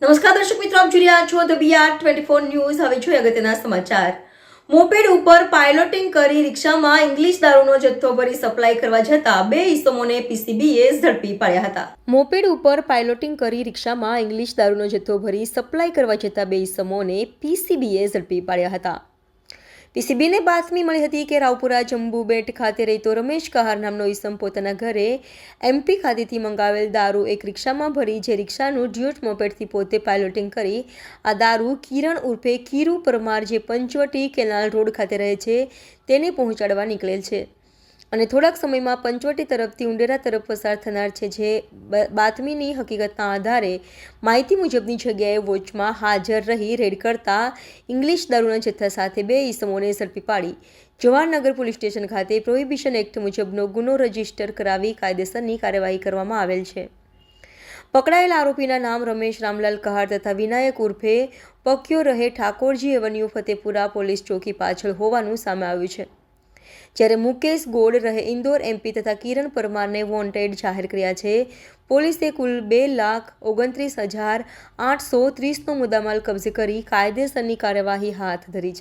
નમસ્કાર દર્શક મિત્રો, આપ જોઈ રહ્યા છો ધ BR24 ન્યૂઝ. હવે જોઈએ અગત્યના સમાચાર. મોપેડ ઉપર પાયલોટિંગ કરી રિક્ષામાં ઇંગ્લિશ દારૂનો જથ્થો ભરી સપ્લાય કરવા જતા બે ઇસમોને પીસીબીએ ઝડપી પાડ્યા હતા. મોપેડ ઉપર પાયલોટિંગ કરી રિક્ષામાં ઇંગ્લિશ દારૂનો જથ્થો ભરી સપ્લાય કરવા જતા બે ઇસમોને પીસીબીએ ઝડપી પાડ્યા હતા. પીસીબીને બાતમી મળી હતી કે રાવપુરા જંબુબેટ ખાતે રહેતો રમેશ કહાર નામનો ઈસમ પોતાના ઘરે એમપી ખાતેથી મંગાવેલ દારૂ એક રિક્ષામાં ભરી જે રિક્ષાનું ડ્યુટ મોપેડથી પોતે પાયલોટિંગ કરી આ દારૂ કિરણ ઉર્ફે કીરુ પરમાર જે પંચવટી કેનાલ રોડ ખાતે રહે છે તેને પહોંચાડવા નીકળેલ છે અને થોડાક સમયમાં પંચવટી તરફથી ઉંડેરા તરફ પસાર થનાર છે. જે બાતમીની હકીકતના આધારે માહિતી મુજબની જગ્યાએ વોચમાં હાજર રહી રેડ કરતા ઇંગ્લિશ દારૂના જથ્થા સાથે બે ઈસમોને ઝડપી પાડી જવાહરનગર પોલીસ સ્ટેશન ખાતે પ્રોહિબિશન એક્ટ મુજબનો ગુનો રજીસ્ટર કરાવી કાયદેસરની કાર્યવાહી કરવામાં આવેલ છે. પકડાયેલ આરોપીના નામ રમેશ રામલાલ કહાર તથા વિનાયક ઉર્ફે પક્યો રહે ઠાકોરજી એવન્યુ ફતેપુરા પોલીસ ચોકી પાછળ હોવાનું સામે આવ્યું છે. જ્યારે મુકેશ ગોળ રહે ઇન્દોર એમપી તથા કિરણ પરમારને વોન્ટેડ જાહેર કર્યા છે. પોલીસે કુલ 2,29,830નો મુદ્દામાલ કબજે કરી કાયદેસરની કાર્યવાહી હાથ ધરી છે.